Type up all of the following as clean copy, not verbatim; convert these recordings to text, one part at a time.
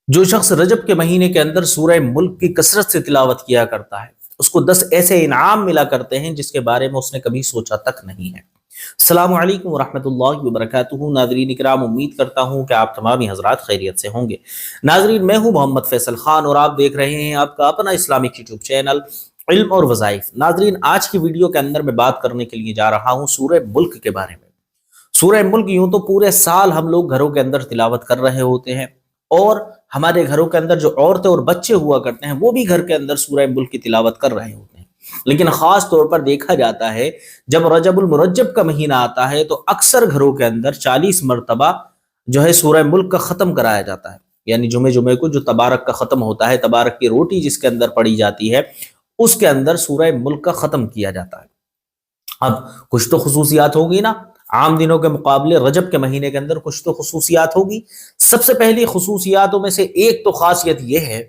جو شخص رجب کے مہینے کے اندر سورہ ملک کی کثرت سے تلاوت کیا کرتا ہے اس کو 10 ایسے انعام ملا کرتے ہیں جس کے بارے میں اس نے کبھی سوچا تک نہیں ہے۔ السلام علیکم ورحمۃ اللہ وبرکاتہ۔ ناظرین اکرام، امید کرتا ہوں کہ آپ تمامی حضرات خیریت سے ہوں گے۔ ناظرین، میں ہوں محمد فیصل خان اور آپ دیکھ رہے ہیں آپ کا اپنا اسلامک یوٹیوب چینل علم اور وظائف۔ ناظرین، آج کی ویڈیو کے اندر میں بات کرنے کے لیے جا رہا ہوں سورہ ملک کے بارے میں۔ سورہ ملک یوں تو پورے سال ہم لوگ گھروں کے اندر تلاوت کر رہے ہوتے ہیں، اور ہمارے گھروں کے اندر جو عورتیں اور بچے ہوا کرتے ہیں وہ بھی گھر کے اندر سورہ ملک کی تلاوت کر رہے ہوتے ہیں۔ لیکن خاص طور پر دیکھا جاتا ہے جب رجب المرجب کا مہینہ آتا ہے تو اکثر گھروں کے اندر 40 مرتبہ جو ہے سورہ ملک کا ختم کرایا جاتا ہے، یعنی جمعے کو جو تبارک کا ختم ہوتا ہے، تبارک کی روٹی جس کے اندر پڑی جاتی ہے، اس کے اندر سورہ ملک کا ختم کیا جاتا ہے۔ اب کچھ تو خصوصیات ہوگی نا، عام دنوں کے مقابلے رجب کے مہینے کے اندر کچھ تو خصوصیات ہوگی۔ سب سے پہلی خصوصیاتوں میں سے ایک تو خاصیت یہ ہے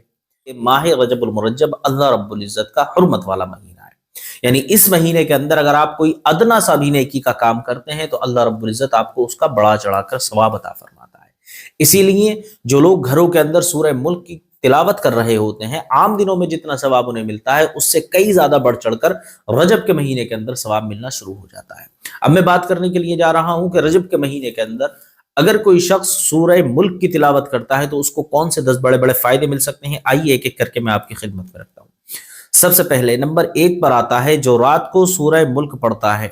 کہ ماہ رجب المرجب اللہ رب العزت کا حرمت والا مہینہ ہے، یعنی اس مہینے کے اندر اگر آپ کوئی ادنا سا بھی نیکی کا کام کرتے ہیں تو اللہ رب العزت آپ کو اس کا بڑا چڑھا کر ثواب عطا فرماتا ہے۔ اسی لیے جو لوگ گھروں کے اندر سورہ ملک کی تلاوت کر رہے ہوتے ہیں، عام دنوں میں جتنا ثواب انہیں ملتا ہے اس سے کئی زیادہ بڑھ چڑھ کر رجب کے مہینے کے اندر ثواب ملنا شروع ہو جاتا ہے۔ اب میں بات کرنے کے لیے جا رہا ہوں کہ رجب کے مہینے کے اندر اگر کوئی شخص سورہ ملک کی تلاوت کرتا ہے تو اس کو کون سے 10 بڑے بڑے فائدے مل سکتے ہیں، آئیے ایک ایک کر کے میں آپ کی خدمت میں رکھتا ہوں۔ سب سے پہلے نمبر 1 پر آتا ہے جو رات کو سورہ ملک پڑھتا ہے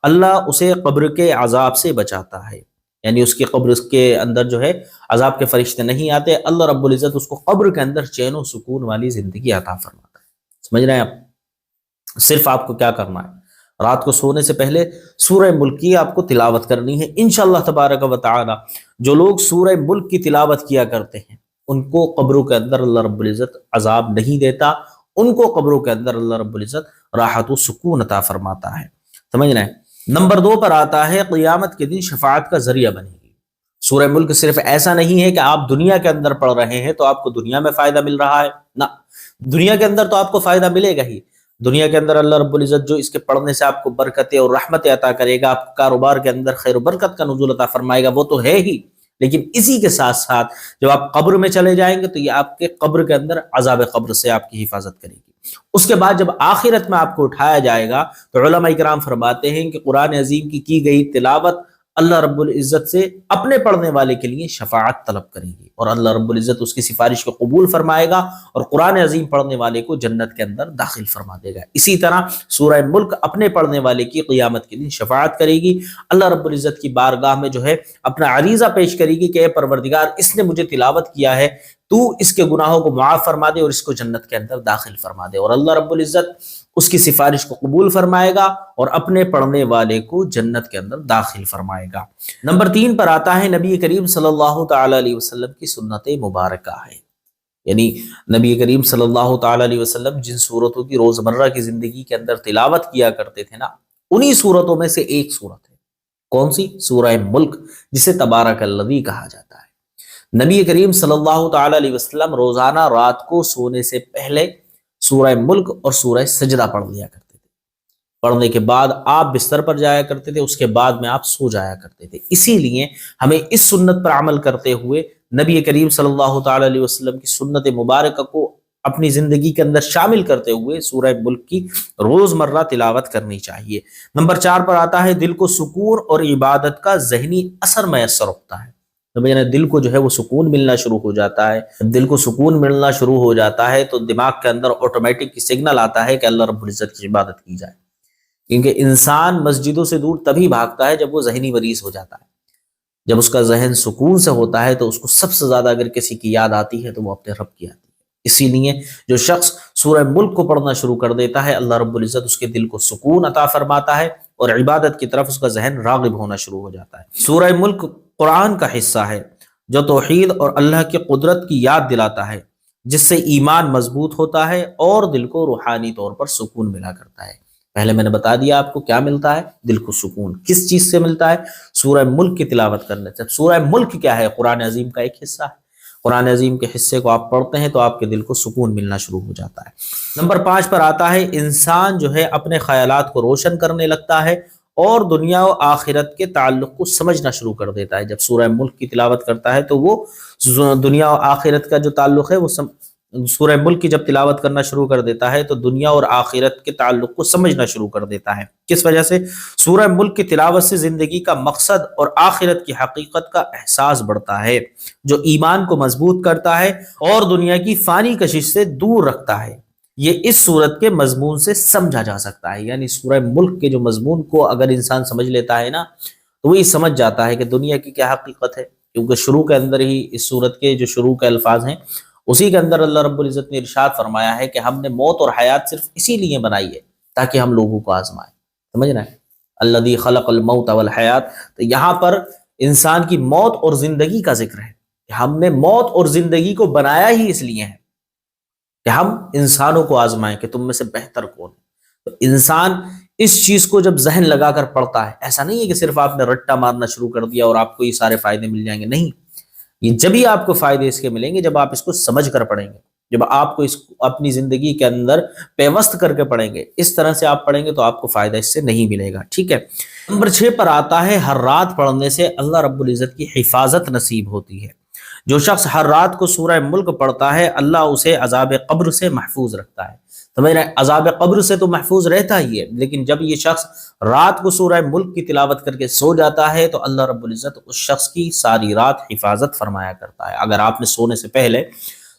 اللہ اسے قبر کے عذاب سے بچاتا ہے، یعنی اس کی قبر کے اندر جو ہے عذاب کے فرشتے نہیں آتے، اللہ رب العزت اس کو قبر کے اندر چین و سکون والی زندگی عطا فرماتا ہے۔ سمجھ رہے ہیں آپ؟ صرف آپ کو کیا کرنا ہے، رات کو سونے سے پہلے سورہ ملک کی آپ کو تلاوت کرنی ہے انشاءاللہ تبارک و تعالی۔ جو لوگ سورہ ملک کی تلاوت کیا کرتے ہیں ان کو قبروں کے اندر اللہ رب العزت عذاب نہیں دیتا، ان کو قبروں کے اندر اللہ رب العزت راحت و سکون عطا فرماتا ہے۔ سمجھ رہے ہیں؟ نمبر 2 پر آتا ہے قیامت کے دن شفاعت کا ذریعہ بنے گی۔ سورہ ملک صرف ایسا نہیں ہے کہ آپ دنیا کے اندر پڑھ رہے ہیں تو آپ کو دنیا میں فائدہ مل رہا ہے، نہ، دنیا کے اندر تو آپ کو فائدہ ملے گا ہی۔ دنیا کے اندر اللہ رب العزت جو اس کے پڑھنے سے آپ کو برکتیں اور رحمتیں عطا کرے گا، آپ کے کاروبار کے اندر خیر و برکت کا نزول عطا فرمائے گا، وہ تو ہے ہی، لیکن اسی کے ساتھ ساتھ جب آپ قبر میں چلے جائیں گے تو یہ آپ کے قبر کے اندر عذاب قبر سے آپ کی حفاظت کرے گی۔ اس کے بعد جب آخرت میں آپ کو اٹھایا جائے گا تو علماء کرام فرماتے ہیں کہ قرآن عظیم کی گئی تلاوت اللہ رب العزت سے اپنے پڑھنے والے کے لیے شفاعت طلب کرے گی، اور اللہ رب العزت اس کی سفارش کو قبول فرمائے گا اور قرآن عظیم پڑھنے والے کو جنت کے اندر داخل فرما دے گا۔ اسی طرح سورہ ملک اپنے پڑھنے والے کی قیامت کے دن شفاعت کرے گی، اللہ رب العزت کی بارگاہ میں جو ہے اپنا عریضہ پیش کرے گی کہ اے پروردگار، اس نے مجھے تلاوت کیا ہے، تو اس کے گناہوں کو معاف فرما دے اور اس کو جنت کے اندر داخل فرما دے، اور اللہ رب العزت اس کی سفارش کو قبول فرمائے گا اور اپنے پڑھنے والے کو جنت کے اندر داخل فرمائے گا۔ نمبر 3 پر آتا ہے نبی کریم صلی اللہ تعالی علیہ وسلم کی سنت مبارکہ ہے، یعنی نبی کریم صلی اللہ تعالی علیہ وسلم جن صورتوں کی روزمرہ کی زندگی کے اندر تلاوت کیا کرتے تھے نا، انہی صورتوں میں سے ایک صورت ہے، کون سی؟ سورہ ملک، جسے تبارک الذی کہا جاتا ہے۔ نبی کریم صلی اللہ تعالی علیہ وسلم روزانہ رات کو سونے سے پہلے سورہ ملک اور سورہ سجدہ پڑھ لیا کرتے تھے، پڑھنے کے بعد آپ بستر پر جایا کرتے تھے، اس کے بعد میں آپ سو جایا کرتے تھے۔ اسی لیے ہمیں اس سنت پر عمل کرتے ہوئے نبی کریم صلی اللہ تعالی علیہ وسلم کی سنت مبارکہ کو اپنی زندگی کے اندر شامل کرتے ہوئے سورہ ملک کی روزمرہ تلاوت کرنی چاہیے۔ نمبر 4 پر آتا ہے دل کو سکون اور عبادت کا ذہنی اثر میسر ہوتا ہے، دل کو جو ہے وہ سکون ملنا شروع ہو جاتا ہے۔ دل کو سکون ملنا شروع ہو جاتا ہے تو دماغ کے اندر آٹومیٹک سگنل آتا ہے کہ اللہ رب العزت کی عبادت کی جائے، کیونکہ انسان مسجدوں سے دور تبھی بھاگتا ہے جب وہ ذہنی مریض ہو جاتا ہے۔ جب اس کا ذہن سکون سے ہوتا ہے تو اس کو سب سے زیادہ اگر کسی کی یاد آتی ہے تو وہ اپنے رب کی آتی ہے۔ اسی لیے جو شخص سورہ ملک کو پڑھنا شروع کر دیتا ہے اللہ رب العزت اس کے دل کو سکون عطا فرماتا ہے اور عبادت کی طرف اس کا ذہن راغب ہونا شروع ہو جاتا ہے۔ سورہ ملک قرآن کا حصہ ہے جو توحید اور اللہ کی قدرت کی یاد دلاتا ہے، جس سے ایمان مضبوط ہوتا ہے اور دل کو روحانی طور پر سکون ملا کرتا ہے۔ پہلے میں نے بتا دیا آپ کو کیا ملتا ہے، دل کو سکون کس چیز سے ملتا ہے؟ سورہ ملک کی تلاوت کرنے سے۔ سورہ ملک کیا ہے؟ قرآن عظیم کا ایک حصہ ہے۔ قرآن عظیم کے حصے کو آپ پڑھتے ہیں تو آپ کے دل کو سکون ملنا شروع ہو جاتا ہے۔ نمبر 5 پر آتا ہے انسان جو ہے اپنے خیالات کو روشن کرنے لگتا ہے اور دنیا و آخرت کے تعلق کو سمجھنا شروع کر دیتا ہے۔ جب سورہ ملک کی تلاوت کرتا ہے تو وہ دنیا و آخرت کا جو تعلق ہے وہ سورہ ملک کی جب تلاوت کرنا شروع کر دیتا ہے تو دنیا اور آخرت کے تعلق کو سمجھنا شروع کر دیتا ہے۔ کس وجہ سے؟ سورہ ملک کی تلاوت سے زندگی کا مقصد اور آخرت کی حقیقت کا احساس بڑھتا ہے، جو ایمان کو مضبوط کرتا ہے اور دنیا کی فانی کشش سے دور رکھتا ہے۔ یہ اس صورت کے مضمون سے سمجھا جا سکتا ہے، یعنی سورہ ملک کے جو مضمون کو اگر انسان سمجھ لیتا ہے نا تو وہی سمجھ جاتا ہے کہ دنیا کی کیا حقیقت ہے، کیونکہ شروع کے اندر ہی اس صورت کے جو شروع کے الفاظ ہیں اسی کے اندر اللہ رب العزت نے ارشاد فرمایا ہے کہ ہم نے موت اور حیات صرف اسی لیے بنائی ہے تاکہ ہم لوگوں کو آزمائیں۔ سمجھ رہے ہیں؟ الذی خلق الموت والحیات، تو یہاں پر انسان کی موت اور زندگی کا ذکر ہے کہ ہم نے موت اور زندگی کو بنایا ہی اس لیے ہے کہ ہم انسانوں کو آزمائیں کہ تم میں سے بہتر کون ہے۔ تو انسان اس چیز کو جب ذہن لگا کر پڑھتا ہے، ایسا نہیں ہے کہ صرف آپ نے رٹا مارنا شروع کر دیا اور آپ کو یہ سارے فائدے مل جائیں گے، نہیں، یہ جبھی آپ کو فائدے اس کے ملیں گے جب آپ اس کو سمجھ کر پڑھیں گے، جب آپ کو اس کو اپنی زندگی کے اندر پیوست کر کے پڑھیں گے۔ اس طرح سے آپ پڑھیں گے تو آپ کو فائدہ اس سے نہیں ملے گا، ٹھیک ہے۔ نمبر 6 پر آتا ہے ہر رات پڑھنے سے اللہ رب العزت کی حفاظت نصیب ہوتی ہے۔ جو شخص ہر رات کو سورہ ملک پڑھتا ہے اللہ اسے عذاب قبر سے محفوظ رکھتا ہے۔ سمجھ رہے ہیں؟ عذاب قبر سے تو محفوظ رہتا ہی ہے، لیکن جب یہ شخص رات کو سورہ ملک کی تلاوت کر کے سو جاتا ہے تو اللہ رب العزت اس شخص کی ساری رات حفاظت فرمایا کرتا ہے۔ اگر آپ نے سونے سے پہلے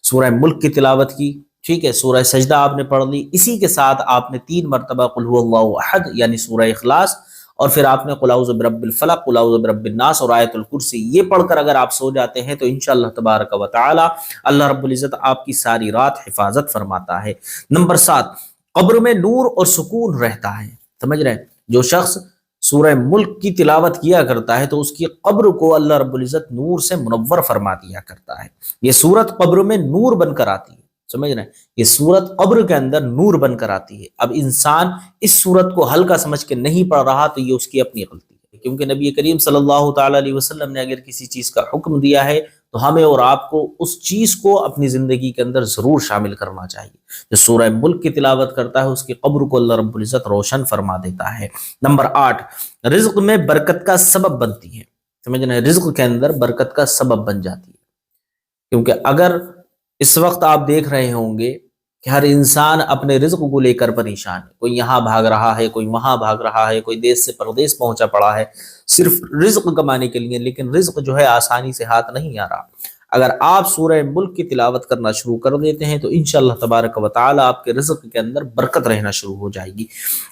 سورہ ملک کی تلاوت کی، ٹھیک ہے، سورہ سجدہ آپ نے پڑھ لی، اسی کے ساتھ آپ نے 3 مرتبہ قل هو اللہ احد یعنی سورہ اخلاص، اور پھر آپ نے قل اعوذ برب الفلق، قل اعوذ برب الناس اور آیت الکرسی یہ پڑھ کر اگر آپ سو جاتے ہیں تو انشاءاللہ تبارک و تعالی اللہ رب العزت آپ کی ساری رات حفاظت فرماتا ہے۔ نمبر 7، قبر میں نور اور سکون رہتا ہے۔ سمجھ رہے ہیں؟ جو شخص سورہ ملک کی تلاوت کیا کرتا ہے تو اس کی قبر کو اللہ رب العزت نور سے منور فرما دیا کرتا ہے۔ یہ سورت قبر میں نور بن کر آتی ہے، سمجھ رہے ہیں؟ یہ سورت قبر کے اندر نور بن کر آتی ہے۔ اب انسان اس سورت کو ہلکا سمجھ کے نہیں پڑھ رہا تو یہ اس کی اپنی غلطی ہے، کیونکہ نبی کریم صلی اللہ تعالی علیہ وسلم نے اگر کسی چیز کا حکم دیا ہے تو ہمیں اور آپ کو اس چیز کو اپنی زندگی کے اندر ضرور شامل کرنا چاہیے۔ جو سورہ ملک کی تلاوت کرتا ہے اس کی قبر کو اللہ رب العزت روشن فرما دیتا ہے۔ نمبر 8، رزق میں برکت کا سبب بنتی ہے۔ سمجھ رہے ہیں؟ رزق کے اندر برکت کا سبب بن جاتی ہے، کیونکہ اگر اس وقت آپ دیکھ رہے ہوں گے کہ ہر انسان اپنے رزق کو لے کر پریشان ہے، کوئی یہاں بھاگ رہا ہے، کوئی وہاں بھاگ رہا ہے، کوئی دیس سے پردیس پہنچا پڑا ہے صرف رزق کمانے کے لیے، لیکن رزق جو ہے آسانی سے ہاتھ نہیں آ رہا۔ اگر آپ سورہ ملک کی تلاوت کرنا شروع کر دیتے ہیں تو انشاءاللہ تبارک و تعالی آپ کے رزق کے اندر برکت رہنا شروع ہو جائے گی۔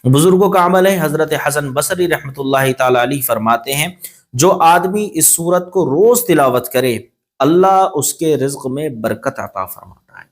بزرگوں کا عمل ہے، حضرت حسن بصری رحمۃ اللہ تعالی علیہ فرماتے ہیں جو آدمی اس سورت کو روز تلاوت کرے اللہ اس کے رزق میں برکت عطا فرماتا ہے۔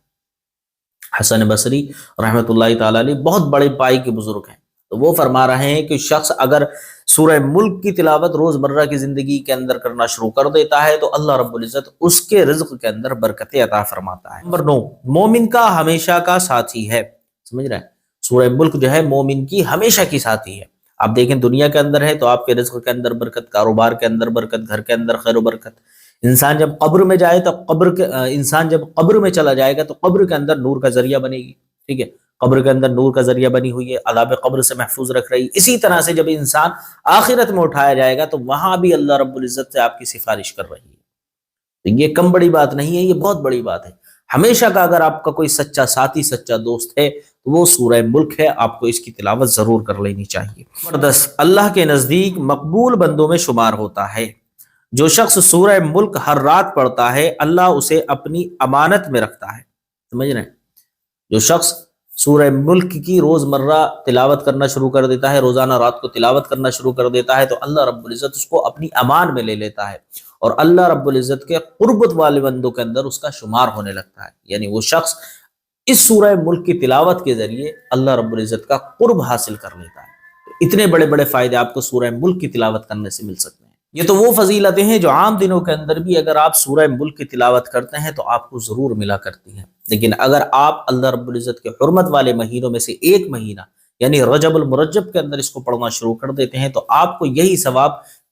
حسن بصری رحمۃ اللہ تعالی علیہ بہت بڑے پائی کے بزرگ ہیں، تو وہ فرما رہے ہیں کہ شخص اگر سورہ ملک کی تلاوت روز مرہ کی زندگی کے اندر کرنا شروع کر دیتا ہے تو اللہ رب العزت اس کے رزق کے اندر برکت عطا فرماتا ہے۔ نمبر 9، مومن کا ہمیشہ کا ساتھی ہے۔ سمجھ رہے ہیں؟ سورہ ملک جو ہے مومن کی ہمیشہ کی ساتھی ہے۔ آپ دیکھیں دنیا کے اندر ہے تو آپ کے رزق کے اندر برکت، کاروبار کے اندر برکت، گھر کے اندر خیر و برکت۔ انسان جب قبر میں جائے تو انسان جب قبر میں چلا جائے گا تو قبر کے اندر نور کا ذریعہ بنے گی، ٹھیک ہے، قبر کے اندر نور کا ذریعہ بنی ہوئی ہے، عذاب قبر سے محفوظ رکھ رہی ہے۔ اسی طرح سے جب انسان آخرت میں اٹھایا جائے گا تو وہاں بھی اللہ رب العزت سے آپ کی سفارش کر رہی ہے۔ تو یہ کم بڑی بات نہیں ہے، یہ بہت بڑی بات ہے۔ ہمیشہ کا اگر آپ کا کوئی سچا ساتھی، سچا دوست ہے تو وہ سورہ ملک ہے، آپ کو اس کی تلاوت ضرور کر لینی چاہیے۔ نمبر 10، اللہ کے نزدیک مقبول بندوں میں شمار ہوتا ہے۔ جو شخص سورہ ملک ہر رات پڑھتا ہے اللہ اسے اپنی امانت میں رکھتا ہے۔ سمجھ رہے ہیں؟ جو شخص سورہ ملک کی روز مرہ تلاوت کرنا شروع کر دیتا ہے، روزانہ رات کو تلاوت کرنا شروع کر دیتا ہے تو اللہ رب العزت اس کو اپنی امان میں لے لیتا ہے اور اللہ رب العزت کے قربت والے بندوں کے اندر اس کا شمار ہونے لگتا ہے۔ یعنی وہ شخص اس سورہ ملک کی تلاوت کے ذریعے اللہ رب العزت کا قرب حاصل کر لیتا ہے۔ اتنے بڑے بڑے فائدے آپ کو سورہ ملک کی تلاوت کرنے سے مل سکتے ہیں۔ یہ تو وہ فضیلتیں ہیں جو عام دنوں کے اندر بھی اگر آپ سورہ ملک کی تلاوت کرتے ہیں تو آپ کو ضرور ملا کرتی ہیں، لیکن اگر آپ اللہ رب العزت کے حرمت والے مہینوں میں سے ایک مہینہ یعنی رجب المرجب کے اندر اس کو پڑھنا شروع کر دیتے ہیں تو آپ کو یہی ثواب